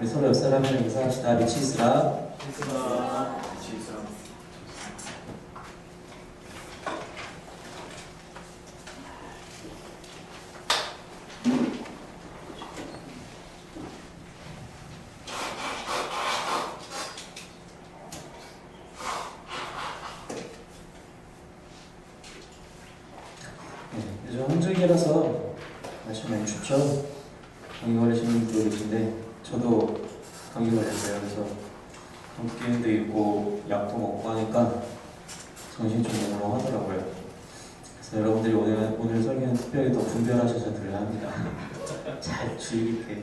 우리 서로 옆 사람을 인사합시다. 미치 있으라. 요즘 한절기라서 날씨가 많이 춥죠? 감기 걸리시는 분도 계신데 저도 감기 걸렸어요. 그래서 감기도 있고 약도 먹고 하니까 정신이 좀 멍멍하더라고요. 그래서 여러분들이 오늘 설교는 특별히 더 분별하셔서 들어야 합니다. 잘 주의 깊게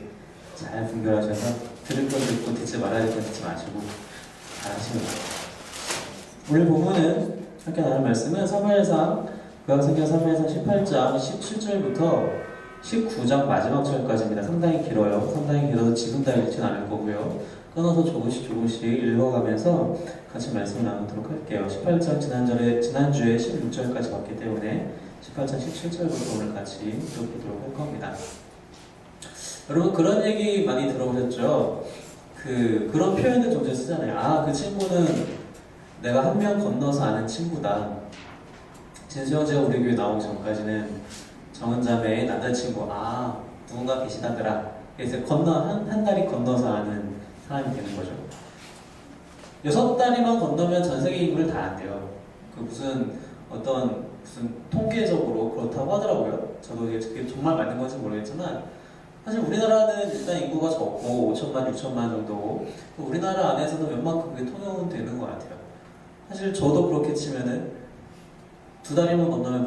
잘 분별하셔서 들을 건 듣고 듣지 말아야 될 건 듣지 마시고 잘 하시면 돼요. 오늘 본문은 함께 나눌 말씀은 사무엘상 구약성경 사무엘상 18장 17절부터 19장 마지막 절까지입니다. 상당히 길어요. 상당히 길어서 지금 다 읽진 않을 거고요. 끊어서 조금씩 읽어가면서 같이 말씀을 나누도록 할게요. 18장 지난주에 16절까지 봤기 때문에 18장 17절부터 오늘 같이 읽어보도록 할 겁니다. 여러분 그런 얘기 많이 들어보셨죠? 그런 표현을 종종 쓰잖아요. 그 친구는 내가 한 명 건너서 아는 친구다. 진수형 제가 우리 교회 나오기 전까지는 정은자매의 남자친구 누군가 계시다더라. 그래서 한 다리 건너서 아는 사람이 되는 거죠. 6다리만 건너면 전 세계 인구를 다 안돼요. 무슨 통계적으로 그렇다고 하더라고요. 저도 그게 정말 맞는 건지 모르겠지만 사실 우리나라는 일단 인구가 적고 5천만, 6천만 정도고 우리나라 안에서도 웬만큼 그게 통용은 되는 것 같아요. 사실 저도 그렇게 치면은 2다리만 건너면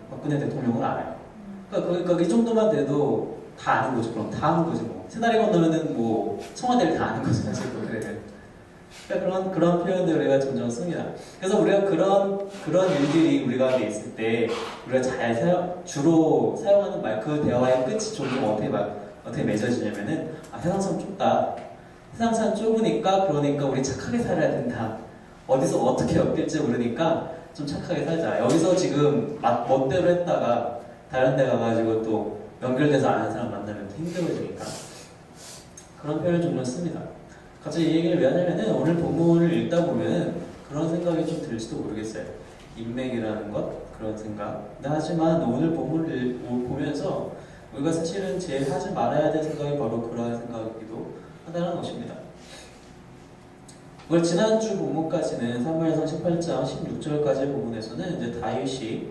박근혜 대통령을 알아요. 그러니까 이 정도만 돼도 다 아는 거죠. 그럼 다 아는 거지 뭐. 3다리 건너면은 뭐 청와대를 다 아는 거죠. 사실 그러니까 그런 표현들 우리가 점점 씁니다. 그래서 우리가 그런 일들이 우리가 있을 때 우리가 주로 사용하는 말 그 대화의 끝이 종종 어떻게 맺어지냐면은 세상 참 좁다. 세상 참 좁으니까 그러니까 우리 착하게 살아야 된다. 어디서 어떻게 엮일지 모르니까 좀 착하게 살자. 여기서 지금 멋대로 했다가 다른 데 가가지고 또 연결돼서 아는 사람 만나면 힘들어지니까 그런 표현을 종종 씁니다. 갑자기 이 얘기를 왜 하냐면은 오늘 본문을 읽다 보면 그런 생각이 좀 들지도 모르겠어요. 인맥이라는 것 그런 생각. 하지만 오늘 본문을 보면서 우리가 사실은 제일 하지 말아야 될 생각이 바로 그러한 생각이기도 하다는 것입니다. 지난주 본문까지는 사무엘상 18장 16절까지 본문에서는 이제 다윗이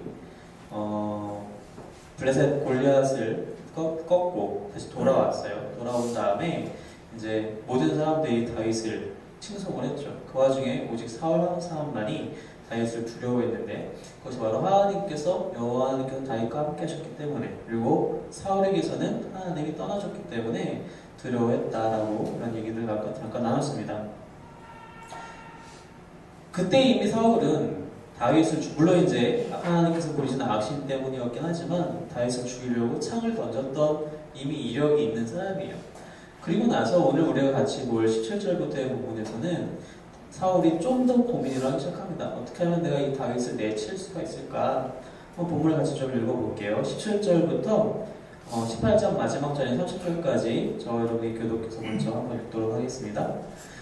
블레셋 골리앗을 꺾고 다시 돌아왔어요. 돌아온 다음에 이제 모든 사람들이 다윗을 칭송을 했죠. 그 와중에 오직 사울 한 사람만이 다윗을 두려워했는데 그것이 바로 여호와님께서 다윗과 함께 하셨기 때문에 그리고 사울에게서는 하나님이 떠나셨기 때문에 두려워했다라고 그런 얘기를 잠깐 나눴습니다. 그때 이미 사울은 다윗을 물론 이제 하나님께서 보이시는 악심 때문이었긴 하지만 다윗을 죽이려고 창을 던졌던 이미 이력이 있는 사람이에요. 그리고 나서 오늘 우리가 같이 볼 17절부터의 부분에서는 사울이 좀 더 고민을 하기 시작합니다. 어떻게 하면 내가 이 다윗을 내칠 수가 있을까? 한번 본문을 같이 좀 읽어볼게요. 17절부터 18장 마지막 절인 30절까지 저 여러분이 교독해서 먼저 한번 읽도록 하겠습니다.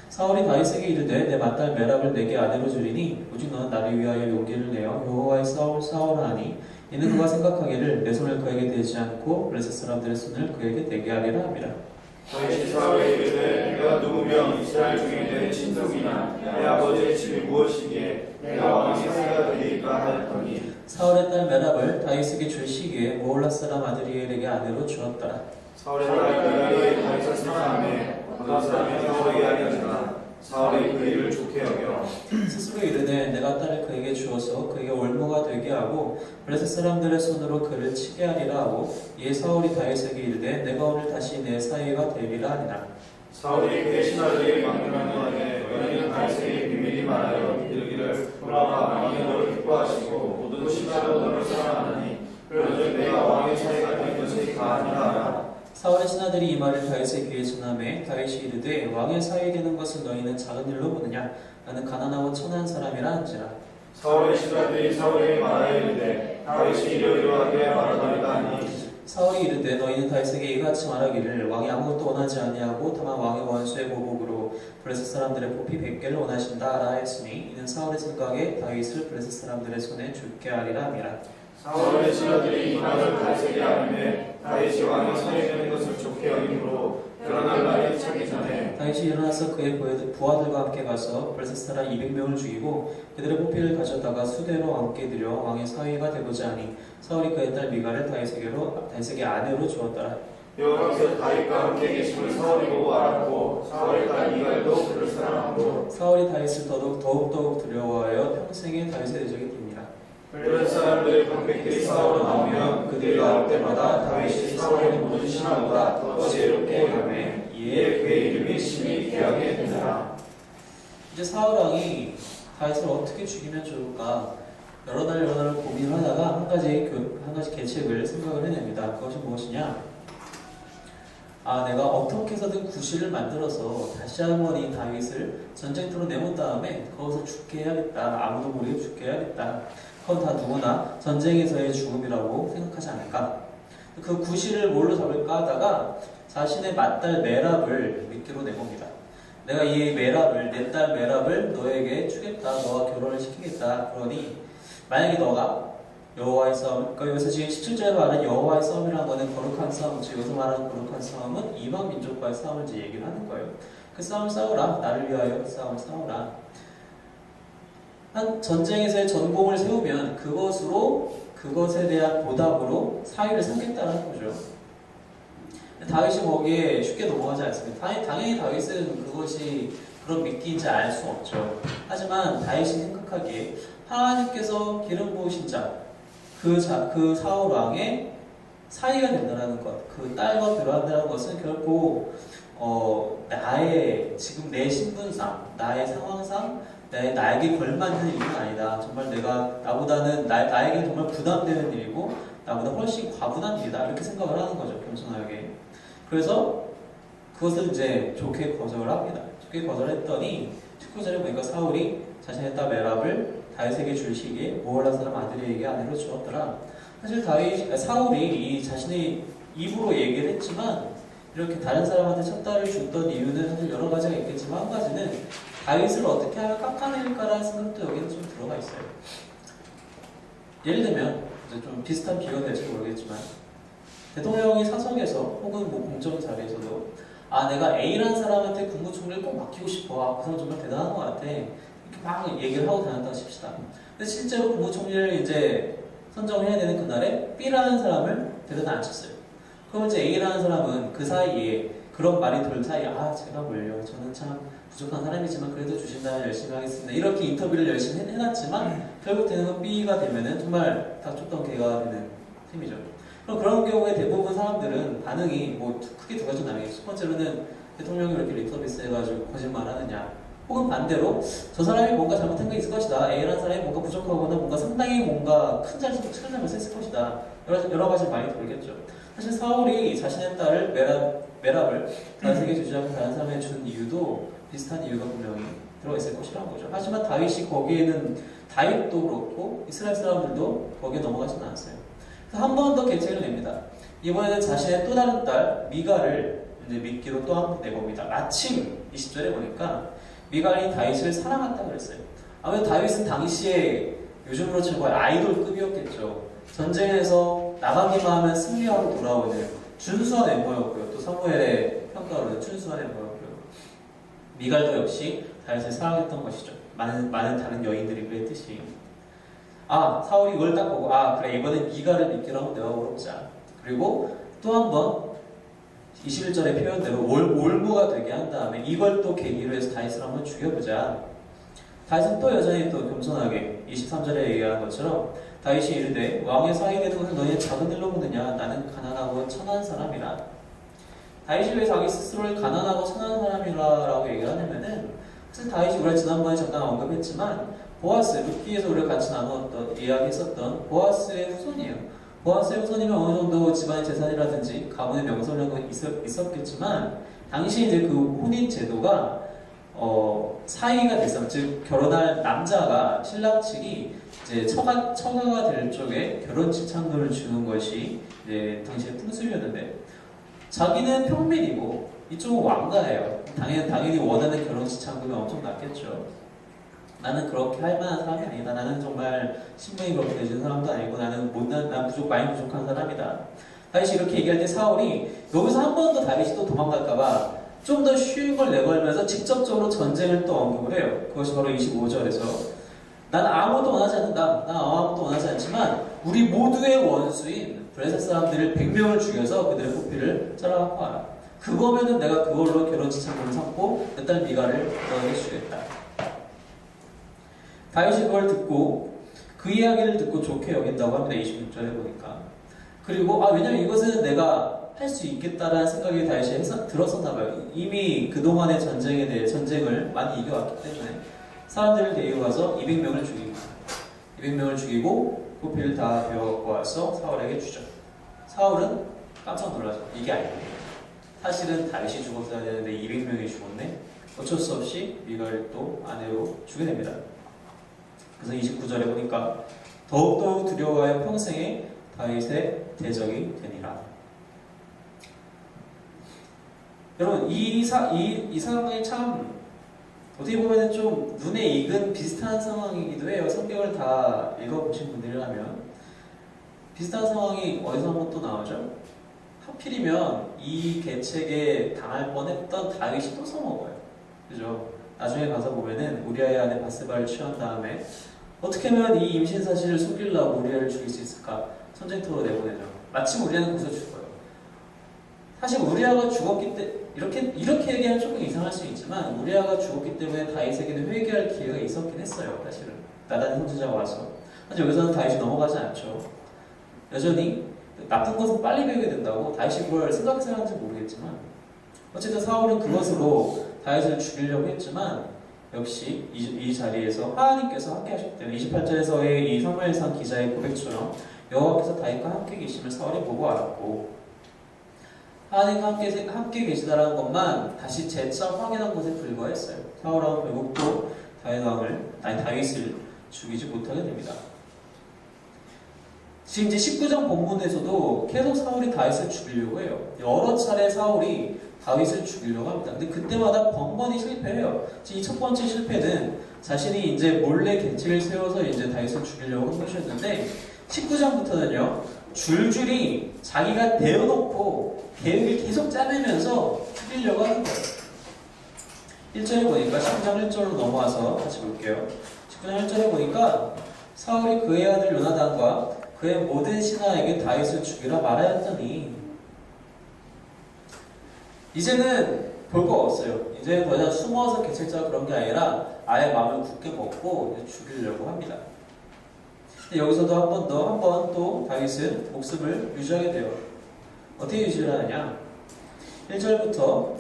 사울이 다윗에게 이르되 내 맏딸 메랍을 내게 아내로 주리니 오직 너는 나를 위하여 용기를 내어 여호와의 사울을 하니 이는 그가 생각하기를 내 손을 그에게 대지 않고 블레셋 사람들의 손을 그에게 대게 하리라 함이라. 다윗이 사울에게 이르되 내가 누구며 이스라엘 중에 내 친족이나 내 아버지의 집이 무엇이기에 내가 왕의 사위가 되리까 하였더니 사울의 딸 메랍을 다윗에게 줄 시기에 모올라 사람 아드리엘에게 아내로 주었더라. 사울의 딸 메랍이 다윗을 사랑하며 그 사람이 사울에게 알려주나 사울이 그 일을 좋게 여겨 스스로 이르되 내가 딸을 그에게 주어서 그에게 올무가 되게 하고 블레셋 사람들의 손으로 그를 치게 하리라 하고 이에 사울이 다윗에게 이르되 내가 오늘 다시 내 사위가 되리라 하니라. 사울이 그의 신하들에게 명령하되 너희는 다윗에게 비밀히 말하여 이르기를 돌아와 왕이 너를 기뻐하시고 모든 신하로 너를 사랑하나니 그런즉 내가 왕의 사위가 된 것이 다하니라 하라. 사울의 신하들이 이 말을 다윗의 귀에 전하매 다윗이 이르되 왕의 사위 되는 것을 너희는 작은 일로 보느냐 나는 가난하고 천한 사람이라 한지라. 사울의 신하들이 사울에게 말하여 이르되 다윗이 이러이러하게 말하더이다 하니 사울이 이르되 너희는 다윗에게 이같이 말하기를 왕이 아무것도 원하지 아니하고 다만 왕의 원수의 보복으로 블레셋 사람들의 뽑히 100개를 원하신다 하라 했으니 이는 사울의 생각에 다윗을 블레셋 사람들의 손에 죽게 하리라 함이라. 사울의 신하들이 이 말을 다윗에게 하는데 다윗이 왕이 사해되는 것을 좋게 여김으로 결혼할 날이 차기 전에 다윗이 일어나서 그의 부하들과 함께 가서 블레셋 사람 200명을 죽이고 그들의 뽑히를 가져다가 수대로 왕께 드려 왕의 사위가 되고자 하니 사울이 그의 딸 미갈을 다윗에게 아내로 주었더라. 여호와께서 다윗과 함께 계심을 사울이 보고 알았고 사울의 딸 미갈도 그를 사랑하고 사울이 다윗을 더욱 두려워하여 평생에 다윗의 대적이 됩니다. 블레셋 사람들의 방백들이 싸우러 나오면 그들이 나올 때마다 다윗이 사울의 모든 신하보다 더 지혜롭게 여김에 이에 그의 이름이 심히 귀하게 되더라. 이제 사울 왕이 다윗을 어떻게 죽이면 좋을까 여러 날 고민을 하다가 한 가지 계책을 생각을 해냅니다. 그것이 무엇이냐? 내가 어떻게 해서든 구실을 만들어서 다시 한번 이 다윗을 전쟁터로 내몬 다음에 거기서 죽게 해야겠다. 아무도 모르게 죽게 해야겠다. 그건 다 누구나 전쟁에서의 죽음이라고 생각하지 않을까? 그 구실을 뭘로 잡을까 하다가 자신의 맏딸 메랍을 미끼로 내봅니다. 내가 이 메랍을, 내 딸 메랍을 너에게 주겠다. 너와 결혼을 시키겠다. 그러니 만약에 너가 여호와의 싸움, 그러니까 여기서 지금 17절에 말하는 여호와의 싸움이라는 거는 거룩한 싸움이지, 여기서 말하는 거룩한 싸움은 이방 민족과의 싸움을 이제 얘기를 하는 거예요. 그 싸움을 싸우라. 나를 위하여 그 싸움을 싸우라. 한 전쟁에서의 전공을 세우면 그것에 대한 보답으로 사위를 삼겠다는 거죠. 다윗이 거기에 쉽게 넘어가지 않습니다. 당연히 다윗은 그것이 그런 미끼인지 알 수 없죠. 하지만 다윗이 생각하기에 하나님께서 기름 부으신 자, 그 사울 왕의 사위가 된다는 것, 그 딸과 결혼한다는 것은 결코 나의 지금 내 신분상, 나의 상황상, 나에게 걸맞는 일은 아니다. 정말 나에게는 정말 부담되는 일이고 나보다 훨씬 과분한 일이다. 이렇게 생각을 하는 거죠. 겸손하게. 그래서 그것을 이제 좋게 거절을 합니다. 좋게 거절했더니 19절에 보니까 사울이 자신의 딸 메랍을 다윗에게 줄 시기에 모올라 사람 아들에게 아내로 주었더라. 사실 사울이 자신의 입으로 얘기를 했지만 이렇게 다른 사람한테 첫 딸을 줬던 이유는 사실 여러 가지가 있겠지만 한 가지는 다윗을 어떻게 하면 깎아낼까라는 생각도 여기는 좀 들어가 있어요. 예를 들면 이제 좀 비슷한 비유가 될지 모르겠지만 대통령이 사석에서 혹은 뭐 공적 자리에서도 내가 A라는 사람한테 국무총리를 꼭 맡기고 싶어. 그 사람 정말 대단한 것 같아. 이렇게 막 얘기를 하고 다녔다고 칩시다. 근데 실제로 국무총리를 이제 선정해야 되는 그날에 B라는 사람을 데려다 앉혔어요. 그럼 이제 A라는 사람은 그 사이에 그런 말이 돌 사이에 제가 뭘요. 저는 참 부족한 사람이지만 그래도 주신다면 열심히 하겠습니다. 이렇게 인터뷰를 열심히 해놨지만 결국 되는 건 B가 되면은 정말 닥쳤던 개가 되는 셈이죠. 그럼 그런 경우에 대부분 사람들은 반응이 크게 두 가지 나뉘겠죠. 첫 번째로는 대통령이 이렇게 립서비스 해가지고 거짓말 하느냐, 혹은 반대로 저 사람이 뭔가 잘못한 게 있을 것이다. A라는 사람이 뭔가 부족하거나 뭔가 상당히 뭔가 큰 잘못을 했을 것이다. 여러 가지 많이 돌겠죠. 사실 사울이 자신의 딸을 메랍을 다윗에게 주지 않고 다른 사람에게 준 이유도 비슷한 이유가 분명히 들어있을 것이라는 거죠. 하지만 다윗이 거기에는 다윗도 그렇고 이스라엘 사람들도 거기에 넘어가지는 않았어요. 그래서 한 번 더 계책을 냅니다. 이번에는 자신의 또 다른 딸 미갈을 이제 미끼로 또 한 번 내봅니다. 마침 20절에 보니까 미갈이 다윗을 사랑한다고 그랬어요. 아무래도 다윗은 당시에 요즘으로 치고 아이돌급이었겠죠. 전쟁에서 나가기만 하면 승리하고 돌아오는 준수한 멤버였고요. 또 사무엘의 평가로는 준수한 멤버였고요. 미갈도 역시 다윗을 사랑했던 것이죠. 많은 다른 여인들이 그랬듯이. 사울이 이걸 딱 보고 그래 이번엔 미갈을 미끼로 한번 내어보자. 그리고 또 한 번 21절의 표현대로 올무가 되게 한 다음에 이걸 또 계기로 해서 다윗을 한번 죽여보자. 다윗은 또 여전히 또 겸손하게 23절에 얘기한 것처럼 다윗이 이르되 왕의 사위가 되는 것을 너희는 작은 일로 보느냐. 나는 가난하고 천한 사람이라. 다윗이 왜 자기 스스로를 가난하고 천한 사람이라고 얘기를 하냐면은 사실 다윗이 우리가 지난번에 잠깐 언급했지만 보아스, 룻기에서 우리가 같이 이야기했었던 보아스의 후손이에요. 보아스의 후손이면 어느 정도 집안의 재산이라든지 가문의 명성이라도 있었겠지만 당시 이제 그 혼인 제도가 사이가 됐으면, 즉 결혼할 남자가 신랑 측이 이제 처가가 될 쪽에 결혼 지참금을 주는 것이 이제 당시의 풍습이었는데, 자기는 평민이고 이쪽은 왕가예요. 당연히 원하는 결혼 지참금이 엄청 낮겠죠. 나는 그렇게 할 만한 사람이 아니다. 나는 정말 신분이 그렇게 되는 사람도 아니고 나는 난 많이 부족한 사람이다. 다윗이 이렇게 얘기할 때 사울이 여기서 한 번 더 다윗이 또 도망갈까봐 좀 더 쉬운 걸 내걸면서 직접적으로 전쟁을 또 언급을 해요. 그것이 바로 25절에서 난 아무도 원하지 않는다. 난 아무도 원하지 않지만 우리 모두의 원수인 블레셋 사람들을 100명을 죽여서 그들의 부피를 잘라갖고 와라. 그거면은 내가 그걸로 결혼 지참금을 삼고 내 딸 미가를 너에게 주겠다. 다윗이 그걸 듣고 그 이야기를 듣고 좋게 여긴다고 합니다. 26절에 보니까. 그리고 왜냐면 이것은 내가 할 수 있겠다라는 생각이 다윗이 들었었나 봐요. 이미 그동안의 전쟁을 많이 이겨왔기 때문에 사람들을 데리고 가서 200명을 죽이고 부피를 다 베어갖고 와서 사울에게 주죠. 사울은 깜짝 놀라죠. 이게 아니고 사실은 다윗이 죽었어야 되는데 200명이 죽었네. 어쩔 수 없이 미가를 또 아내로 주게 됩니다. 그래서 29절에 보니까 더욱더욱 두려워하여 평생에 다윗의 대적이 되니라. 여러분 이 상황이 참 어떻게 보면 좀 눈에 익은 비슷한 상황이기도 해요. 성경을 다 읽어보신 분들이라면 비슷한 상황이 어디서 한번 또 나오죠. 하필이면 이 계책에 당할 뻔했던 다윗이 또 써먹어요. 그죠? 나중에 가서 보면은 우리아의 아내 바스바를 취한 다음에 어떻게 하면 이 임신 사실을 속이려고 우리아를 죽일 수 있을까? 전쟁터로 내보내죠. 마침 우리아는 거기서 죽어요. 사실 우리아가 죽었기 때문에 이렇게 얘기하면 조금 이상할 수 있지만 우리아가 죽었기 때문에 다윗에게는 회개할 기회가 있었긴 했어요. 사실은 나단 선지자가 와서. 하지만 여기서는 다윗이 넘어가지 않죠. 여전히 나쁜 것은 빨리 배우게 된다고 다윗이 그걸 생각해서 하는지 모르겠지만 어쨌든 사울은 그것으로 다윗을 죽이려고 했지만 역시 이 자리에서 하나님께서 함께 하셨기 때문에 28절에서의 이 사무엘상 기자의 고백처럼 여호와께서 다윗과 함께 계심을 사울이 보고 알았고 하나님과 함께 계시다라는 것만 다시 재차 확인한 것에 불과했어요. 사울왕은 결국 또 다윗을 죽이지 못하게 됩니다. 지금 이제 19장 본문에서도 계속 사울이 다윗을 죽이려고 해요. 여러 차례 사울이 다윗을 죽이려고 합니다. 근데 그때마다 번번이 실패해요. 이 첫 번째 실패는 자신이 이제 몰래 계책을 세워서 이제 다윗을 죽이려고 한 것이었는데 19장부터는요 줄줄이 자기가 대어놓고 계획을 계속 짜내면서 죽이려고 하는 거예요. 1절에 보니까 19장 1절로 넘어와서 같이 볼게요. 19장 1절에 보니까 사울이 그의 아들 요나단과 그의 모든 신하에게 다윗을 죽이라 말하였더니 이제는 볼 거 없어요. 이제는 더 이상 숨어서 개책자가 그런 게 아니라 아예 마음을 굳게 먹고 죽이려고 합니다. 여기서도 한 번 또 다윗은 목숨을 유지하게 돼요. 어떻게 유지를 하느냐? 1절부터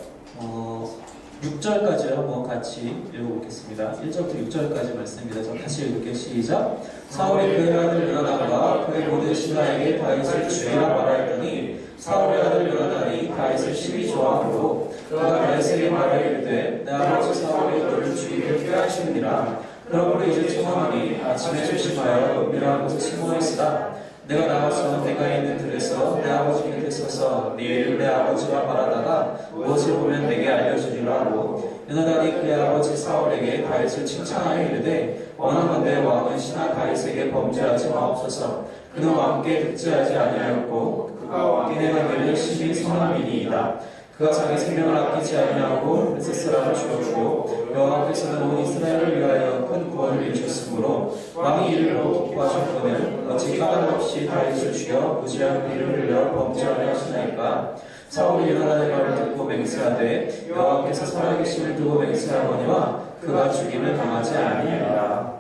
6절까지를 한번 같이 읽어보겠습니다. 1절부터 6절까지 말씀입니다. 저 다시 읽을게요. 시작. 사울이 그의 아들 요나단과 그의 모든 신하에게 다윗을 죽이라 말하였더니 사울의 아들 요나단이 다윗을 심히 좋아하므로 그가 다윗에게 말하여 이르되 내 아버지 사울이 너를 죽이기를 꾀하시느니라. 그러므로 이제 청하노니 아침에 조심하여 은밀한 곳에 숨어 있으라. 내가 나가서 내가 있는 들에서 내 아버지 곁에 서서 네 일을 내 아버지와 말하다가 무엇을 보면 내게 알려주리라 하고 요나단이 그의 아버지 사울에게 다윗을 칭찬하여 이르되 원하건대 왕은 신하 다윗에게 범죄하지 마옵소서. 그는 왕께 득죄하지 아니하였고 그가 왕께 행하기를 심히 선한 일이이다. 그가 자기 생명을 아끼지 아니하고 블레셋 사람을 죽였고 여호와께서는 온 이스라엘을 위하여 큰 구원을 이루셨으므로 왕이 이를 보고 기뻐하셨거늘 어찌 까닭 없이 다윗을 죽여 무지한 피를 흘려 범죄하려 하시나이까. 사울이 요나단의 말을 듣고 맹세하되 여호와께서 살아계심을 두고 맹세하거니와 그가 죽임을 당하지 아니하리라.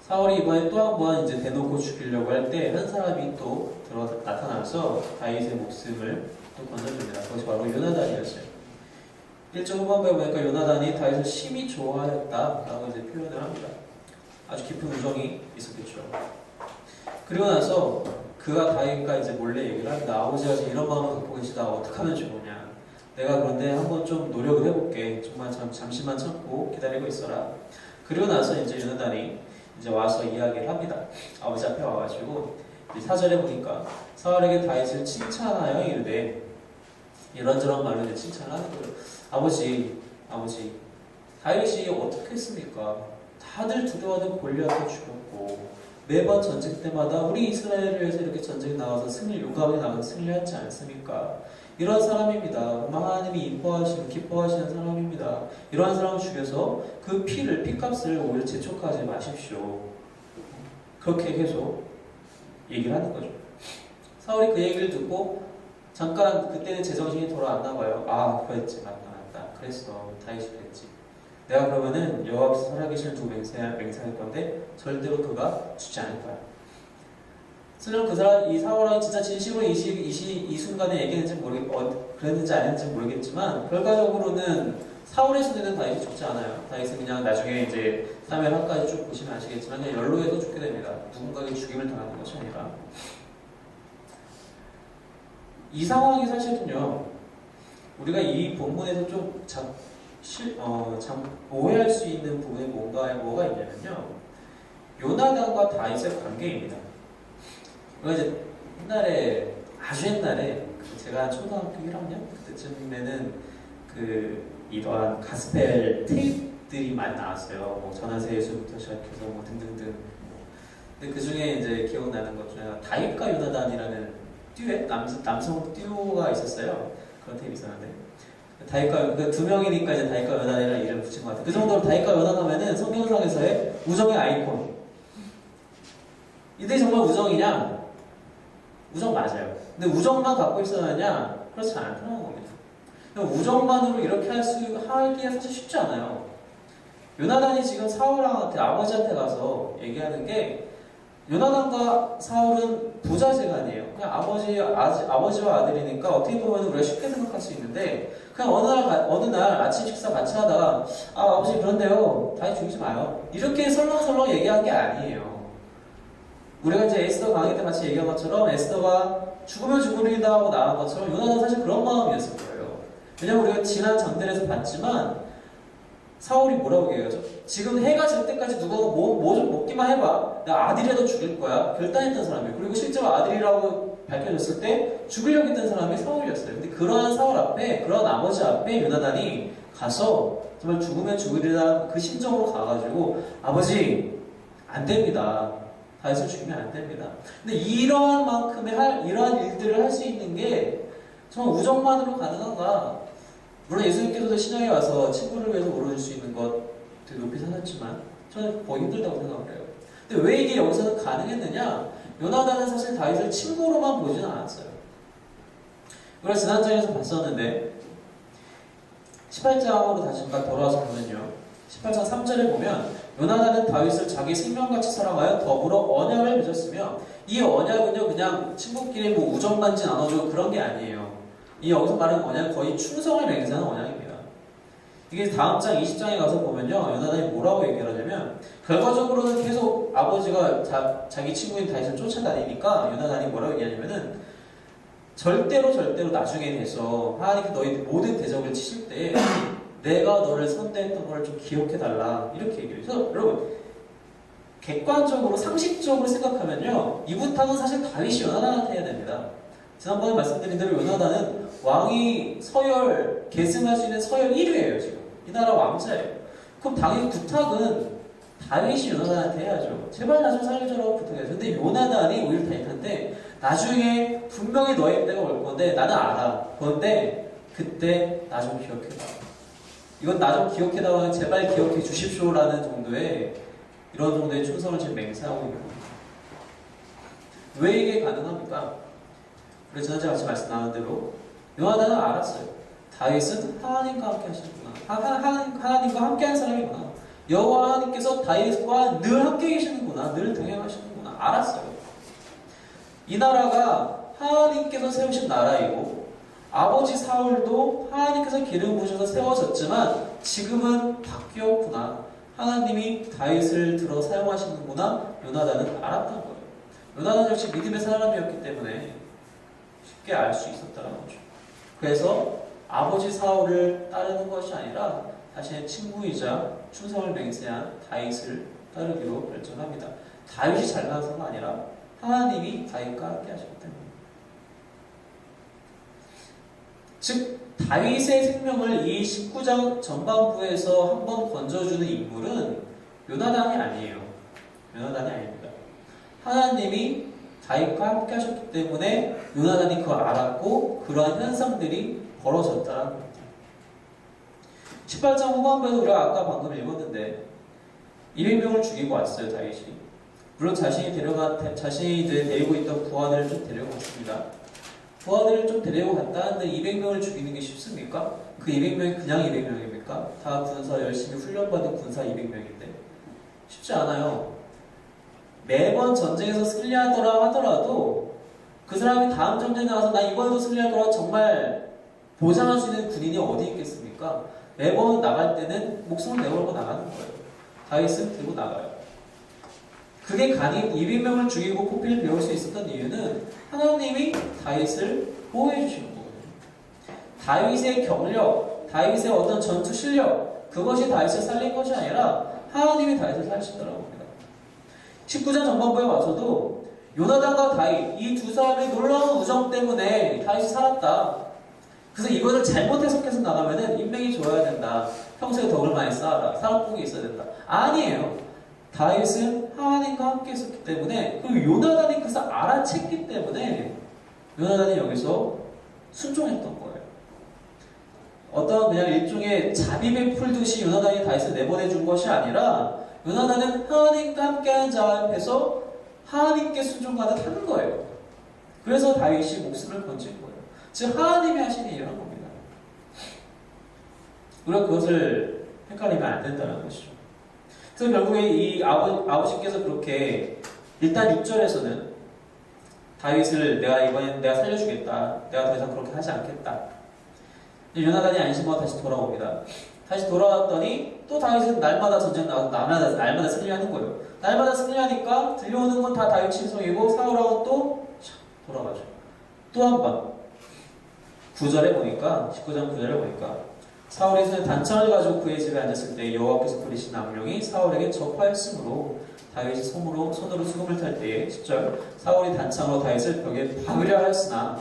사울이 이번에 또 한 번 이제 대놓고 죽이려고 할 때 한 사람이 또 나타나서 다윗의 목숨을 또 건져줍니다. 그것이 바로 요나단이었어요. 1절 후반부에 보니까 요나단이 다윗을 심히 좋아하였다라고 이제 표현을 합니다. 아주 깊은 우정이 있었겠죠. 그리고 나서 그가 다윗과 이제 몰래 얘기를 합니다. 아버지가 이런 마음을 갖고 계시다. 어떻게 하면 좋으냐. 내가 그런데 한번 좀 노력을 해볼게. 정말 잠시만 참고 기다리고 있어라. 그리고 나서 이제 요나단이 이제 와서 이야기를 합니다. 아버지 앞에 와가지고 4절에 보니까 사울에게 다윗을 칭찬하여 이르되, 이런저런 말로 이제 칭찬을 하는 거예요. 아버지 다윗이 어떻게 했습니까? 다들 두려워하던 골리앗도 죽였고 매번 전쟁 때마다 우리 이스라엘을 위해서 이렇게 전쟁 나가서 용감하게 나가서 승리하지 않습니까? 이런 사람입니다. 하나님이 이뻐하시는 기뻐하시는 사람입니다. 이러한 사람을 죽여서 그 피값을 오히려 재촉하지 마십시오. 그렇게 계속 얘기를 하는 거죠. 사울이 그 얘기를 듣고 잠깐 그때는 제정신이 돌아왔나 봐요. 아, 그랬지, 맞다. 그랬어, 다윗이 그랬지. 내가 그러면은 여호와께서 살아계실 두고 맹세할 건데 절대로 그가 죽지 않을 거야. 설령 그 사람, 이 사울왕이 진짜 진심으로 이 순간에 얘기했는지 그랬는지 아닌지 모르겠지만 결과적으로는 사울의 손에는 다윗이 죽지 않아요. 다윗은 그냥 나중에 이제 사무엘하까지 쭉 보시면 아시겠지만 그냥 연로에도 죽게 됩니다. 누군가에게 죽임을 당하는 것이 아니라. 이 상황이 사실은요, 우리가 이 본문에서 좀 오해할 수 있는 부분이 뭐가 있냐면요, 요나단과 다윗의 관계입니다. 우리가 이제 아주 옛날에 제가 초등학교 1학년 그때쯤에는 이러한 가스펠 테이프들이 많이 나왔어요. 뭐 전하세 예수부터 시작해서 뭐 등등등. 근데 그 중에 이제 기억나는 것 중에 다윗과 요나단이라는 듀엣, 남성 듀오가 있었어요. 그런 테이프 있었는데 다윗과 두 명이니까 이제 다윗과 요나단이라는 이름을 붙인 것 같아요. 그 정도로 다윗과 요나단하면은 성경상에서의 우정의 아이콘. 이들이 정말 우정이냐? 우정 맞아요. 근데 우정만 갖고 있어야냐? 그렇지 않다는 겁니다. 우정만으로 이렇게 하기가 사실 쉽지 않아요. 요나단이 지금 사울한테 아버지한테 가서 얘기하는 게, 요나단과 사울은 부자재간이에요. 그냥 아버지와 아들이니까 어떻게 보면 우리가 쉽게 생각할 수 있는데, 그냥 어느 날 아침 식사 같이 하다가 아버지 그런데요, 다윗 죽이지 마요, 이렇게 설렁설렁 얘기한 게 아니에요. 우리가 이제 에스더 강의 때 같이 얘기한 것처럼 에스더가 죽으면 죽으리다 하고 나간 것처럼 요나단은 사실 그런 마음이었을 거예요. 왜냐면 우리가 지난 장들에서 봤지만 사울이 뭐라고 얘기하죠? 지금 해가 질 때까지 누가 뭐 좀 먹기만 해봐, 나 아들이라도 죽일 거야, 결단했던 사람이에요. 그리고 실제로 아들이라고 밝혀졌을 때 죽이려고 했던 사람이 사울이었어요. 근데 그러한 사울 앞에, 그러한 아버지 앞에 요나단이 가서 정말 죽으면 죽으리라 그 심정으로 가가지고, 아버지 안 됩니다, 다윗을 죽이면 안 됩니다. 근데 이러한 일들을 할 수 있는 게 정말 우정만으로 가능한가? 물론 예수님께서도 신약에 와서 친구를 위해서 물어줄 수 있는 것 되게 높이 사셨지만 저는 거의 힘들다고 생각을 해요. 근데 왜 이게 여기서는 가능했느냐? 요나단은 사실 다윗을 친구로만 보지는 않았어요. 그래서 지난장에서 봤었는데 18장으로 다시 잠깐 돌아와서 보면요, 18장 3절에 보면 요나단은 다윗을 자기 생명같이 사랑하여 더불어 언약을 맺었으며, 이 언약은요 그냥 친구끼리 뭐 우정반지 나눠주고 그런 게 아니에요. 이 여기서 말하는 언약은 거의 충성을 맹세하는 언약입니다. 이게 다음 장 20장에 가서 보면요, 요나단이 뭐라고 얘기를 하냐면, 결과적으로는 계속 아버지가 자기 친구인 다윗을 쫓아다니니까 요나단이 뭐라고 얘기하냐면은, 절대로 나중에 돼서 하나님께 너희 모든 대적을 치실 때 내가 너를 선대했던 걸 좀 기억해달라, 이렇게 얘기해요. 그래서 여러분, 객관적으로 상식적으로 생각하면요, 이 부탁은 사실 다윗이 요나단한테 해야 됩니다. 지난번에 말씀드린 대로 요나단은 왕이 계승할 수 있는 서열 1위예요. 지금 이 나라 왕자예요. 그럼 당연히 부탁은 다윗이 요나단한테 해야죠. 제발 나 좀 살려줘라고 부탁해야죠. 근데 요나단이 오히려 다윗한테, 나중에 분명히 너의 때가 올 건데 나는 알아, 그런데 그때 나 좀 기억해봐, 이건 나 좀 기억해달라고, 제발 기억해 주십시오라는 이런 정도의 충성을 지금 맹세하고 있는 겁니다. 왜 이게 가능합니까? 우리 지난주에 같이 말씀 나눈 대로 요나단은 알았어요. 다윗은 하나님과 함께 하시는구나, 하나님과 함께 하는 사람이구나, 여호와 하나님께서 다윗과 늘 함께 계시는구나, 늘 동행하시는구나, 알았어요. 이 나라가 하나님께서 세우신 나라이고, 아버지 사울도 하나님께서 기름 부으셔서 세워졌지만 지금은 바뀌었구나, 하나님이 다윗을 들어 사용하시는구나, 요나단은 알았던 거예요. 요나단 역시 믿음의 사람이었기 때문에 쉽게 알 수 있었다는 거죠. 그래서 아버지 사울을 따르는 것이 아니라 자신의 친구이자 충성을 맹세한 다윗을 따르기로 결정합니다. 다윗이 잘나서가 아니라 하나님이 다윗과 함께 하셨기 때문입니다. 즉 다윗의 생명을 이 19장 전반부에서 한번 건져주는 인물은 요나단이 아니에요. 요나단이 아닙니다. 하나님이 다윗과 함께 하셨기 때문에 요나단이 그걸 알았고 그러한 현상들이 벌어졌다는 겁니다. 18장 후반부에서 우리가 아까 방금 읽었는데 200명을 죽이고 왔어요. 다윗이. 물론 자신이 데리고 있던 부하들을 좀 데려갔습니다. 부하들을 좀 데리고 갔다는데 200명을 죽이는 게 쉽습니까? 그 200명이 그냥 200명입니까? 다 군사 열심히 훈련받은 군사 200명인데 쉽지 않아요. 매번 전쟁에서 승리하더라 하더라도 그 사람이 다음 전쟁에 나가서 나 이번에도 승리할 거라고 정말 보장할 수 있는 군인이 어디 있겠습니까? 매번 나갈 때는 목숨을 내걸고 나가는 거예요. 다윗은 들고 나가요. 그게 가니 200명을 죽이고 포피를 배울 수 있었던 이유는 하나님이 다윗을 보호해 주시는 거거든요. 다윗의 경력, 다윗의 어떤 전투 실력, 그것이 다윗을 살린 것이 아니라 하나님이 다윗을 살리시더라고 합니다. 19장 전반부에 와서도 요나단과 다윗, 이 두 사람의 놀라운 우정 때문에 다윗이 살았다. 그래서 이거를 잘못 해석해서 나가면은 인맥이 좋아야 된다. 평소에 덕을 많이 쌓아라. 사랑복이 있어야 된다. 아니에요. 다윗은 하나님과 함께 했었기 때문에, 그리고 요나단이 그것을 알아챘기 때문에 요나단이 여기서 순종했던 거예요. 어떤 그냥 일종의 자비 베풀듯이 요나단이 다윗을 내보내준 것이 아니라 요나단은 하나님과 함께하는 자 앞에서 하나님께 순종하듯 하는 거예요. 그래서 다윗이 목숨을 건진 거예요. 즉 하나님이 하신 일이라는 겁니다. 우리가 그것을 헷갈리면 안 된다는 것이죠. 그래서 결국에 이 아버지께서 그렇게 일단 6절에서는 다윗을 이번엔 내가 살려주겠다. 내가 더 이상 그렇게 하지 않겠다. 요나단이 안심하고 다시 돌아옵니다. 다시 돌아왔더니 또 다윗은 날마다 전쟁 나가서 날마다 승리하는 거예요. 날마다 승리하니까 들려오는 건 다 다윗 친송이고 사울하고 또 돌아가죠. 또 한 번 9절에 보니까 19장 9절에 보니까 사울이 손에 단창을 가지고 그의 집에 앉았을 때 여호와께서 부리신 남령이 사울에게 접하였으므로 다윗이 손으로 수금을 탈 때에 10절 사울이 단창으로 다윗을 벽에 박으려 하였으나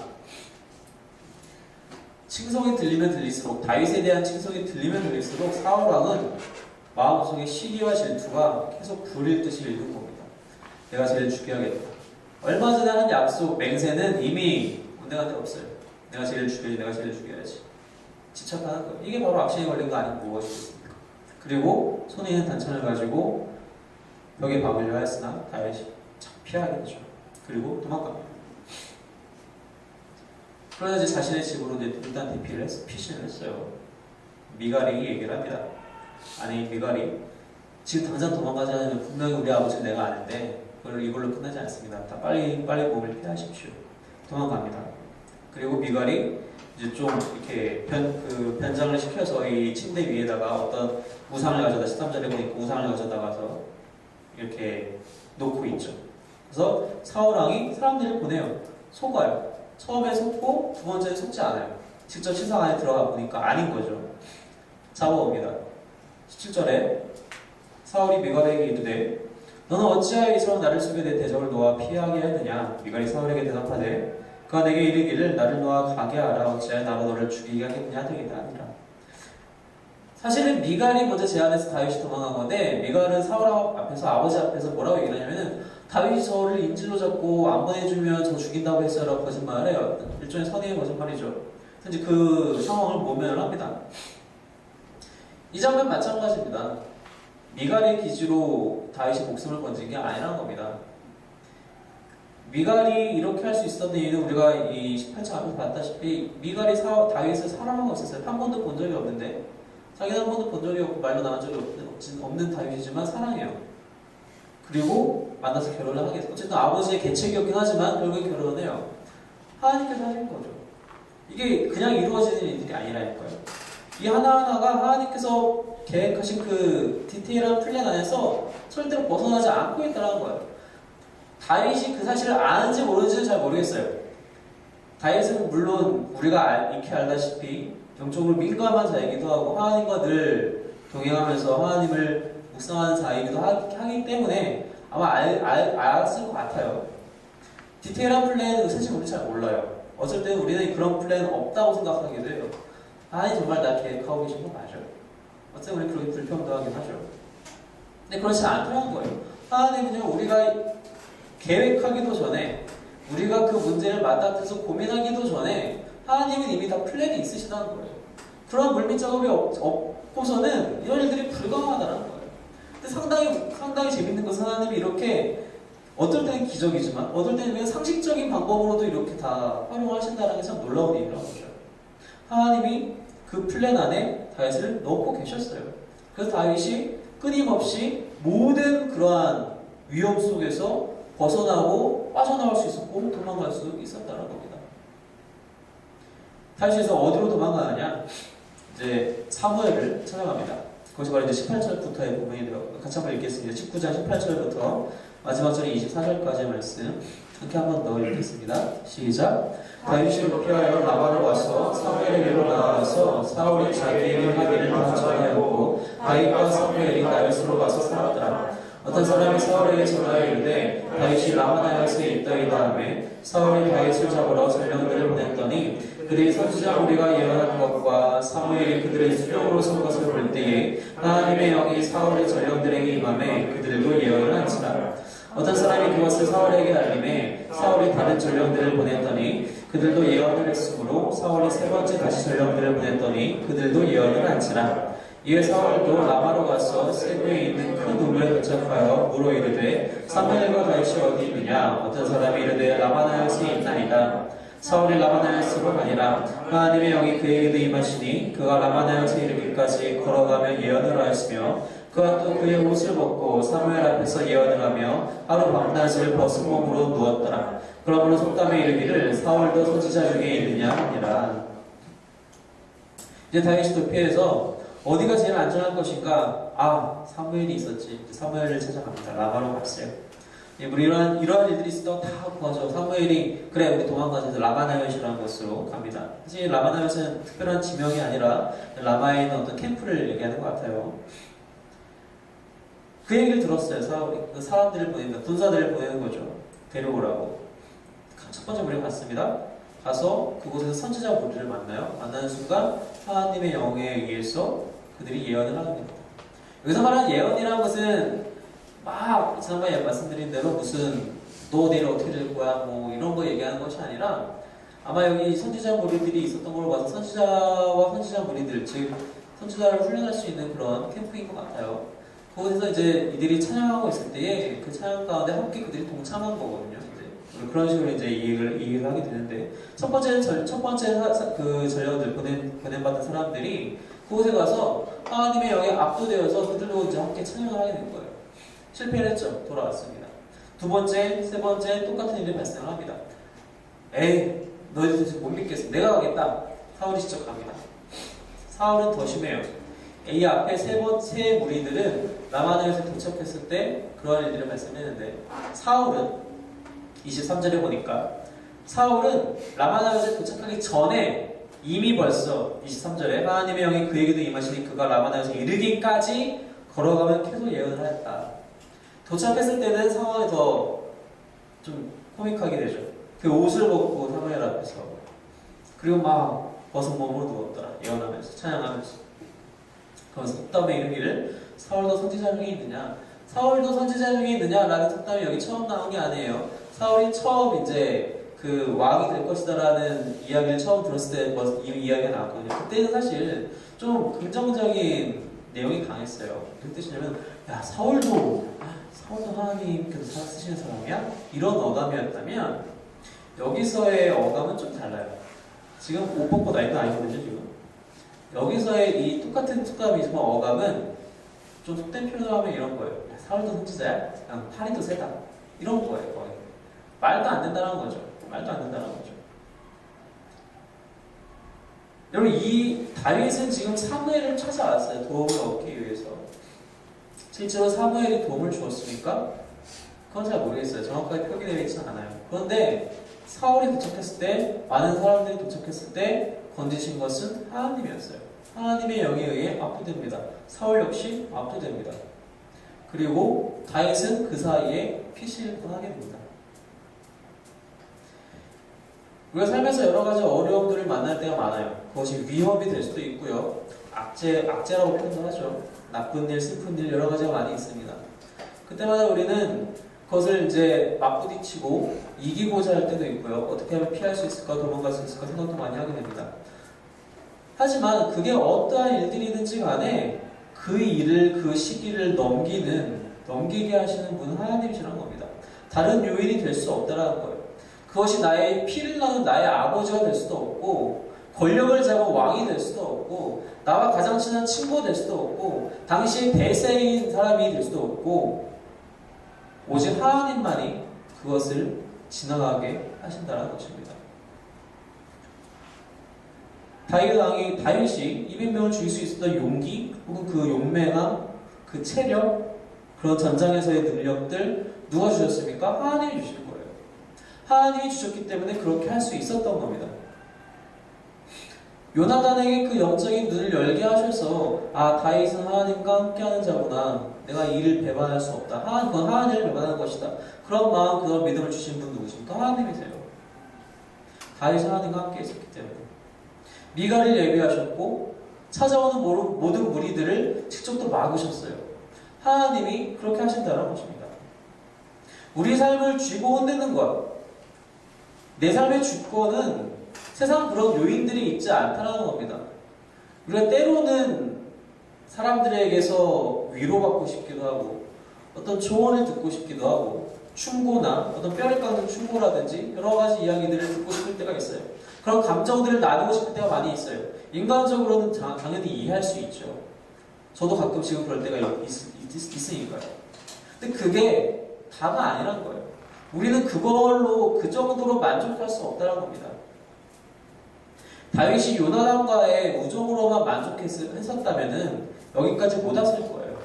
칭송이 들리면 들릴수록 다윗에 대한 칭송이 들리면 들릴수록 사울 왕은 마음속에 시기와 질투가 계속 불일 듯이 일는 겁니다. 내가 쟤를 죽여야겠다. 얼마 전에 한 약속 맹세는 이미 문제가 없어요. 내가 쟤를 죽여야지. 집착하는 거예요. 이게 바로 악신에 걸린 거 아니면 무엇이겠습니까? 그리고 손에 있는 단창을 가지고 벽에 박으려 하였으나 다윗이 피하게 되죠. 그리고 도망갑니다. 그러자 이제 자신의 집으로 일단 대피를 피신을 했어요. 미갈이 얘기를 합니다. 아니 미갈이 지금 당장 도망가지 않으면 분명히 우리 아버지는 내가 아는데 이걸로 끝나지 않습니다. 다 빨리 몸을 피하십시오. 도망갑니다. 그리고 미갈이 이제 좀 이렇게 변장을 시켜서 이 침대 위에다가 어떤 우상을 가져다 13절에 보니까 우상을 가져다가서 이렇게 놓고 있죠. 그래서 사울왕이 사람들을 보내요. 속아요. 처음에 속고 두 번째는 속지 않아요. 직접 신상 안에 들어가 보니까 아닌 거죠. 잡아옵니다. 17절에 사울이 미갈에게 이르되 너는 어찌하여 이스라엘 나를 속여 내 대적을 놓아 피하게 하느냐. 미갈이 사울에게 대답하되 그가 내게 이르기를 나를 놓아 가게 하라. 어찌하여 나로 너를 죽이게 하겠느냐 되기다 하니라. 사실은 미갈이 먼저 제안해서 다윗이 도망간 건데 미갈은 사울 앞에서 아버지 앞에서 뭐라고 얘기를 하냐면은 다윗이 저를 인질로 잡고 안 보내주면 저 죽인다고 했어라고 거짓말을 해요. 일종의 선의의 거짓말이죠. 그래서 그 상황을 모면을 합니다. 이 장면 마찬가지입니다. 미갈의 기지로 다윗이 목숨을 건진 게 아니라는 겁니다. 미갈이 이렇게 할 수 있었던 이유는 우리가 이 18장 앞에서 봤다시피 미갈이 다윗을 사랑하고 있었어요. 한 번도 본 적이 없는데 자기는 한 번도 본 적이 없고 말로 나온 적이 없는 다윗이지만 사랑해요. 그리고 만나서 결혼을 하게 돼요. 어쨌든 아버지의 계책이었긴 하지만 결국에 결혼을 해요. 하나님께서 하신 거죠. 이게 그냥 이루어지는 일들이 아니라니까요. 이 하나하나가 하나님께서 계획하신 그 디테일한 플랜 안에서 절대로 벗어나지 않고 있다는 거예요. 다윗이 그 사실을 아는지 모르는지는 잘 모르겠어요. 다윗은 물론 우리가 익히 알다시피 영적으로 민감한 자이기도 하고 하나님과 늘 동행하면서 하나님을 묵상하는 자이기도 하기 때문에 아마 알았을 것 같아요. 디테일한 플랜은 사실 우리 잘 몰라요. 어쩔 때는 우리는 그런 플랜 없다고 생각하기도 해요. 하나님 정말 나 계획하고 계신 거 맞아요. 어쨌든 우리 그렇게 불평등하긴 하죠. 근데 그렇지 않다는 거예요. 하나님은요, 우리가 계획하기도 전에, 우리가 그 문제를 맞닥뜨려서 고민하기도 전에 하나님은 이미 다 플랜이 있으시다는 거예요. 그런 물밑 작업이 없고서는 이런 일들이 불가능하다는 거예요. 근데 상당히 재밌는 것은 하나님이 이렇게 어떨 때는 기적이지만 어떨 때는 그냥 상식적인 방법으로도 이렇게 다 활용하신다는 게 참 놀라운 일이라는 거죠. 하나님이 그 플랜 안에 다윗을 넣고 계셨어요. 그래서 다윗이 끊임없이 모든 그러한 위험 속에서 벗어나고 빠져나올 수 있었고 도망갈 수 있었다는 겁니다. 다윗에서 어디로 도망가느냐? 이제 사무엘을 찾아갑니다. 거기서 바로 이제 18절부터의 부분이 되어 같이 한번 읽겠습니다. 19장 18절부터 마지막 절에 24절까지의 말씀 이렇게 한번 더 읽겠습니다. 시작. 다윗이 피하여 라마로 와서 사무엘의 위로 나와서 사울이 자기에게 하기를 다 전하였고 다윗과 사무엘이 다윗으로 가서 살았더라. 어떤 사람이 사울에게 전하여 이르되 다윗이 라마나야스에 있다이 다음에 사울이 다윗을 잡으러 전령들을 보냈더니 그들이 선지자 우리가 예언한 것과 사무엘이 그들의 수령으로 선 것을 볼 때에 하나님의 영이 사울의 전령들에게 임함에 그들도 예언을 한지라. 어떤 사람이 그것을 사울에게 알림해 사울이 다른 전령들을 보냈더니 그들도 예언을 했으므로 사울이 세 번째 다시 전령들을 보냈더니 그들도 예언을 한지라. 이에 사울도 라마로 가서 세구에 있는 큰 우물에 도착하여 물어 이르되 사무엘과 다윗이 어디 있느냐. 어떤 사람이 이르되 라마나야스에 있나이다. 사울이 라마나야스로 가니라. 하나님의 영이 그에게도 임하시니 그가 라마나야스에 이르기까지 걸어가며 예언을 하였으며 그가 또 그의 옷을 벗고 사무엘 앞에서 예언을 하며 하루 밤낮을 벗은 몸으로 누웠더라. 그러므로 속담에 이르기를 사울도 선지자 중에 있느냐 하니라. 이제 다윗이 도피해서 어디가 제일 안전할 것인가? 사무엘이 있었지. 사무엘을 찾아갑니다. 라마로 갔어요. 우리 이러한 일들이 있었다고 다 구하죠. 사무엘이 그래 우리 도망가자 해서 라마나요시라는 곳으로 갑니다. 사실 라마나요시는 특별한 지명이 아니라 라마에 있는 어떤 캠프를 얘기하는 것 같아요. 그 얘기를 들었어요. 사울이 그 사람들을 보내는 군사들을 보내는 거죠. 데려오라고. 첫 번째 무리가 갔습니다. 가서 그곳에서 선지자 무리를 만나요. 만나는 순간 하나님의 영에 의해서 그들이 예언을 하게 됩니다. 여기서 말하는 예언이라는 것은 막 지난번에 말씀드린 대로 무슨 너 내일 어떻게 될 거야 뭐 이런 거 얘기하는 것이 아니라 아마 여기 선지자 무리들이 있었던 걸로 봐서 선지자와 선지자 무리들 즉 선지자를 훈련할 수 있는 그런 캠프인 것 같아요. 거기서 이제 이들이 찬양하고 있을 때에 그 찬양 가운데 함께 그들이 동참한 거거든요. 이제 그런 식으로 이제 이해를 하게 되는데 첫 번째 그 전령들 보냄받은 사람들이 그곳에 가서 하나님의 영에 압도되어서 그들도 이제 함께 찬양을 하게 된 거예요. 실패를 했죠. 돌아왔습니다. 두 번째, 세 번째 똑같은 일이 발생을 합니다. 에이, 너희들 도대체 못 믿겠어. 내가 가겠다. 사울이 직접 갑니다. 사울은 더 심해요. 이 앞에 세 무리들은 라마나요스에 도착했을 때 그러한 일들을 발생했는데 사울은 23절에 보니까 사울은 라마나요스에 도착하기 전에 이미 벌써 23절에 하나님의 영이 그에게도 임하시니 그가 라마나요스에 이르기까지 걸어가면 계속 예언을 하였다. 도착했을 때는 상황이 더 좀 코믹하게 되죠. 그 옷을 벗고 사무엘 앞에서 그리고 막 벗은 몸으로 누웠더라. 예언하면서 찬양하면서 그러면서 속담에 이르기를 사울도 선지자 중에 있느냐 사울도 선지자 중에 있느냐라는 속담이 여기 처음 나온 게 아니에요. 사울이 처음 이제 그 왕이 될 것이다라는 이야기를 처음 들었을 때 이 이야기가 나왔거든요. 그때는 사실 좀 긍정적인 내용이 강했어요. 무슨 뜻이냐면 야 사울도 하나님께서 쓰시는 사람이야? 이런 어감이었다면 여기서의 어감은 좀 달라요. 지금 옷 벗고 나이도 아니거든요. 지금 여기서의 이 똑같은 속담이지만 어감은 좀 속된 표현으로 하면 이런 거예요. 야, 사울도 선지자야? 팔이 더 세다. 이런 거예요. 거의. 말도 안 된다는 거죠. 말도 안 된다는 거죠. 여러분 이 다윗은 지금 사무엘을 찾아왔어요. 도움을 얻기 위해서. 실제로 사무엘이 도움을 주었습니까? 그건 잘 모르겠어요. 정확하게 표기되어 있지는 않아요. 그런데 사울이 도착했을 때 많은 사람들이 도착했을 때 건지신 것은 하나님이었어요. 하나님의 영에 의해 압도됩니다. 사울 역시 압도됩니다. 그리고 다윗은 그 사이에 피신을 하게 됩니다. 우리가 살면서 여러 가지 어려움들을 만날 때가 많아요. 그것이 위협이 될 수도 있고요. 악재라고 표현을 하죠. 나쁜 일, 슬픈 일 여러 가지가 많이 있습니다. 그때마다 우리는 그것을 이제 맞부딪히고 이기고자 할 때도 있고요. 어떻게 하면 피할 수 있을까, 도망갈 수 있을까 생각도 많이 하게 됩니다. 하지만 그게 어떠한 일들이든지 간에 그 일을, 그 시기를 넘기게 하시는 분은 하나님이시라는 겁니다. 다른 요인이 될 수 없다라는 거예요. 그것이 나의 피를 나는 나의 아버지가 될 수도 없고, 권력을 잡은 왕이 될 수도 없고, 나와 가장 친한 친구가 될 수도 없고, 당시에 대세인 사람이 될 수도 없고, 오직 하나님만이 그것을 지나가게 하신다는 것입니다. 다윗이 200명을 죽일 수 있었던 용기, 혹은 그 용맹함, 그 체력, 그런 전장에서의 능력들 누가 주셨습니까? 하나님이 주신 거예요. 하나님이 주셨기 때문에 그렇게 할 수 있었던 겁니다. 요나단에게 그 영적인 눈을 열게 하셔서 다윗은 하나님과 함께하는 자구나. 내가 이를 배반할 수 없다. 그건 하나님을 배반하는 것이다. 그런 마음, 그런 믿음을 주신 분 누구십니까? 하나님이세요. 다윗은 하나님과 함께 있었기 때문에. 미가를 예비하셨고 찾아오는 모든 무리들을 직접 또 막으셨어요. 하나님이 그렇게 하신다는 것입니다. 우리 삶을 쥐고 흔드는 것, 내 삶의 주권은 세상 그런 요인들이 있지 않다는 겁니다. 우리가 때로는 사람들에게서 위로받고 싶기도 하고 어떤 조언을 듣고 싶기도 하고 충고나 어떤 뼈를 깎는 충고라든지 여러 가지 이야기들을 듣고 싶을 때가 있어요. 그런 감정들을 나누고 싶을 때가 많이 있어요. 인간적으로는 당연히 이해할 수 있죠. 저도 가끔씩은 그럴 때가 있으니까요. 근데 그게 다가 아니란 거예요. 우리는 그걸로 그 정도로 만족할 수 없다는 겁니다. 다윗이 요나단과의 우정으로만 만족했었다면은 여기까지 못 왔을 거예요.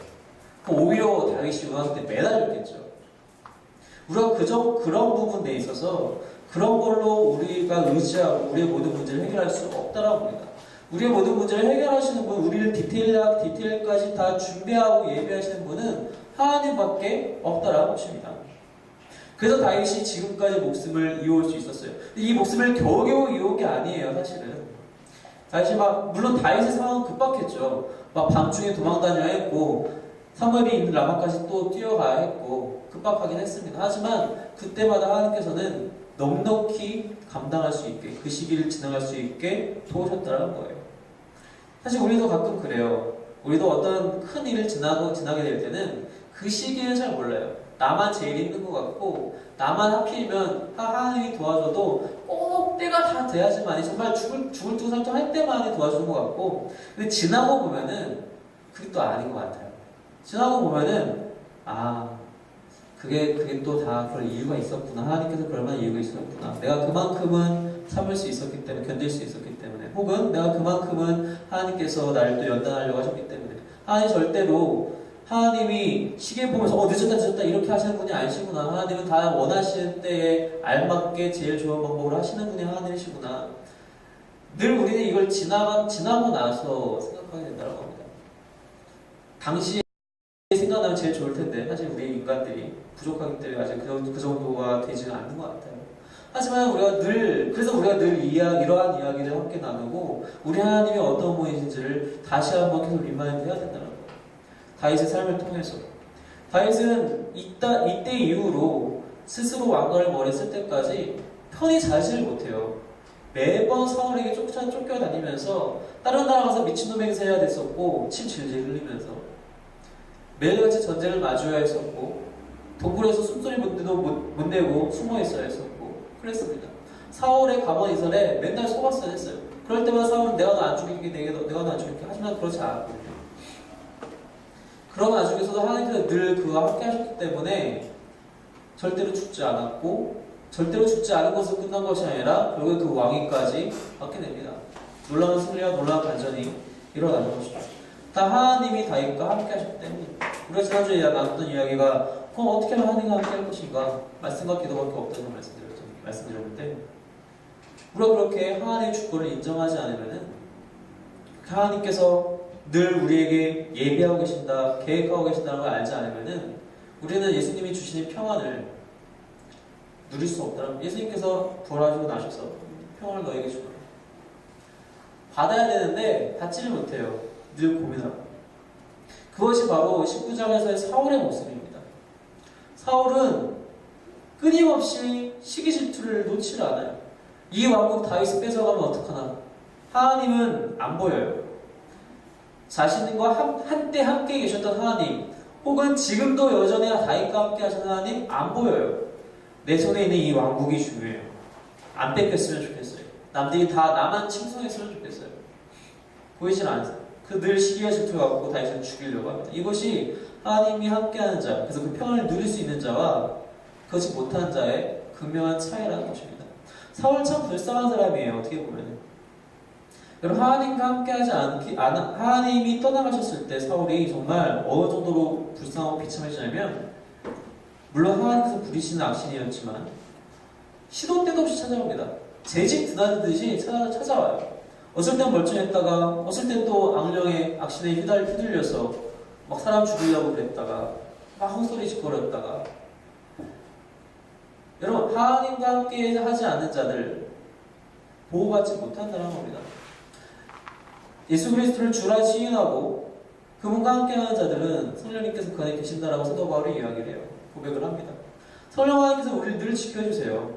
오히려 다윗이 요나단한테 매달렸겠죠. 우리가 그런 부분에 있어서 그런 걸로 우리가 의지하고 우리의 모든 문제를 해결할 수 없다라고 합니다. 우리의 모든 문제를 해결하시는 분, 우리를 디테일까지 다 준비하고 예비하시는 분은 하나님밖에 없다라고 하십니다. 그래서 다윗이 지금까지 목숨을 이어올 수 있었어요. 이 목숨을 겨우겨우 이어온 게 아니에요, 사실은. 다윗이 물론 다윗의 상황은 급박했죠. 밤중에 도망다녀야 했고, 사무엘이 있는 라마까지 또 뛰어가야 했고, 급박하긴 했습니다. 하지만 그때마다 하나님께서는 넉넉히 감당할 수 있게, 그 시기를 지나갈 수 있게 도우셨다는 거예요. 사실 우리도 가끔 그래요. 우리도 어떤 큰 일을 지나게 될 때는 그 시기는 잘 몰라요. 나만 제일 힘든 것 같고 나만 하필이면 하나님이 도와줘도 꼭 때가 다 돼야지만이 정말 죽을 둥살도 할 때만이 도와주는 것 같고 근데 지나고 보면은 그게 또 아닌 것 같아요. 지나고 보면은 그게 또 다 그럴 이유가 있었구나. 하나님께서 그럴 만한 이유가 있었구나. 내가 그만큼은 참을 수 있었기 때문에, 견딜 수 있었기 때문에, 혹은 내가 그만큼은 하나님께서 나를 또 연단하려고 하셨기 때문에. 하나님 절대로 하나님이 시계 보면서 늦었다 이렇게 하시는 분이 아니시구나. 하나님은 다 원하시는 때에 알맞게 제일 좋은 방법으로 하시는 분이 하나님이시구나. 늘 우리는 이걸 지나고 나서 생각하게 된다는 겁니다. 당시에 생각나면 제일 좋을 텐데 사실 우리 인간들이 부족하기 때문에 아직 그 정도가 되지는 않는 것 같아요. 하지만 그래서 우리가 늘 이러한 이야기를 함께 나누고 우리 하나님이 어떤 분이신지를 다시 한번 계속 리마인드 해야 된다는 거예요. 다윗의 삶을 통해서. 다윗은 이때 이후로 스스로 왕관을 머리에 쓸 때까지 편히 자지를 못해요. 매번 사울에게 쫓겨다니면서 다른 나라 가서 미친놈 행세해야 됐었고 침 질질 흘리면서 매일같이 전쟁을 마주해야 했었고 동굴에서 숨소리 못 내고 숨어 있어야 했었고 그랬습니다. 사울의 가문 이설에 맨날 속았어야 했어요. 그럴 때마다 사울은 내가 너 안 죽일게 내가 너 안 죽일게 하지만 그렇지 않았거든요. 그런 와중에서도 하나님께서 늘 그와 함께 하셨기 때문에 절대로 죽지 않았고 절대로 죽지 않은 것으로 끝난 것이 아니라 결국 그 왕위까지 받게 됩니다. 놀라운 승리와 놀라운 반전이 일어나는 것이죠. 다 하나님이 다윗과 함께 하셨기 때문입니다. 우리가 지난주에 나눴던 이야기가 그럼 어떻게 하면 하나님과 함께 할 것인가? 말씀과 기도밖에 없다는 말씀드렸는데 우리가 그렇게 하나님의 주권을 인정하지 않으면은 하나님께서 늘 우리에게 예비하고 계신다, 계획하고 계신다는 걸 알지 않으면은 우리는 예수님이 주시는 평안을 누릴 수 없다는, 예수님께서 부활하시고 나셔서 평안을 너에게 주노라 받아야 되는데 받지를 못해요. 늘 고민하고. 그것이 바로 19장에서의 사울의 모습입니다. 사울은 끊임없이 시기 질투를 놓지 않아요. 이 왕국 다윗을 뺏어가면 어떡하나. 하나님은 안 보여요. 자신과 한때 함께 계셨던 하나님, 혹은 지금도 여전히 다윗과 함께 하시는 하나님 안 보여요. 내 손에 있는 이 왕국이 중요해요. 안 뺏겼으면 좋겠어요. 남들이 다 나만 칭송했으면 좋겠어요. 보이질 않아요. 그 늘 시기와 질투가 갖고 다윗을 죽이려고 합니다. 이것이 하나님이 함께하는 자, 그래서 그 평안을 누릴 수 있는 자와 그렇지 못한 자의 극명한 차이라는 것입니다. 사울 참 불쌍한 사람이에요. 어떻게 보면. 여러분, 하나님과 함께하지 하나님이 떠나가셨을 때 사울이 정말 어느 정도로 불쌍하고 비참해지냐면, 물론 하나님께서 부리시는 악신이었지만 시도 때도 없이 찾아옵니다. 재직 드나들듯이 찾아와요. 어쩔 땐 멀쩡했다가 어쩔 땐 또 악령의 악신에 휘둘려서 막 사람 죽이려고 그랬다가 막 헛소리 짓거렸다가. 여러분, 하나님과 함께 하지 않는 자들 보호받지 못한다는 겁니다. 예수 그리스도를 주라 시인하고 그분과 함께하는 자들은 성령님께서 그 안에 계신다라고 사도 바울이 이야기를 해요. 고백을 합니다. 성령 하나님께서 우리를 늘 지켜주세요.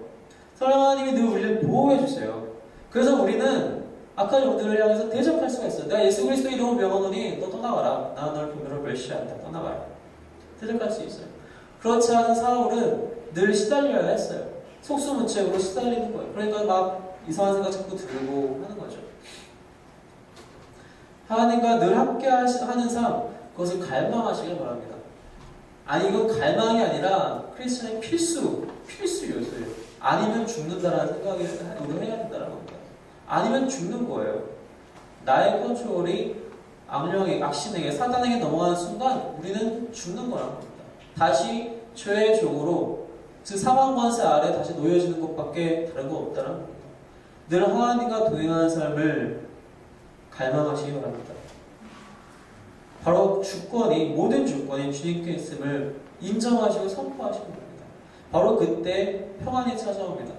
성령 하나님이 늘 우리를 보호해주세요. 그래서 우리는 악한 영들을 향해서 대적할 수가 있어요. 내가 예수 그리스도 이름으로 명하노니 너 떠나가라. 나는 너를 분별로 멸시한다. 떠나가라. 대적할 수 있어요. 그렇지 않은 사울은 늘 시달려야 했어요. 속수무책으로 시달리는 거예요. 그러니까 막 이상한 생각 자꾸 들고 하는 거죠. 하나님과 늘 함께 하는 삶, 그것을 갈망하시길 바랍니다. 아니, 이건 갈망이 아니라 크리스천의 필수 요소예요. 아니면 죽는다라는 생각을 우리가 해야 된다는 겁니다. 아니면 죽는 거예요. 나의 컨트롤이 악령에게, 악신에게, 사단에게 넘어가는 순간 우리는 죽는 거란 겁니다. 다시 죄의 종으로, 즉 사망 권세 아래 다시 놓여지는 것밖에 다른 거 없다는 겁니다. 늘 하나님과 동행하는 삶을 갈망하시기 바랍니다. 바로 모든 주권이 주님께 있음을 인정하시고 선포하시는 겁니다. 바로 그때 평안이 찾아옵니다.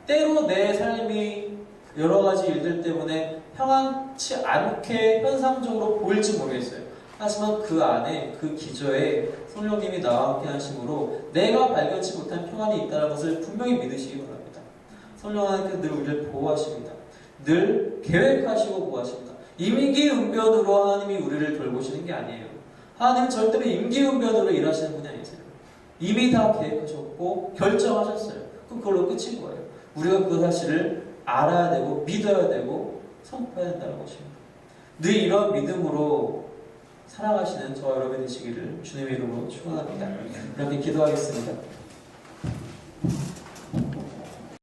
때로 내 삶이 여러 가지 일들 때문에 평안치 않게 현상적으로 보일지 모르겠어요. 하지만 그 안에, 그 기저에 성령님이 나와 함께 하심으로 내가 발견치 못한 평안이 있다는 것을 분명히 믿으시기 바랍니다. 성령 하나님께서 늘 우리를 보호하십니다. 늘 계획하시고 보호하십니다. 임기응변으로 하나님이 우리를 돌보시는 게 아니에요. 하나님은 절대로 임기응변으로 일하시는 분이 아니세요. 이미 다 계획하셨고 결정하셨어요. 그럼 그걸로 끝인 거예요. 우리가 그 사실을 알아야 되고 믿어야 되고 선포해야 된다는 것입니다. 늘 이런 믿음으로 살아가시는 저와 여러분이 되시기를 주님의 이름으로 축원합니다. 이렇게 기도하겠습니다.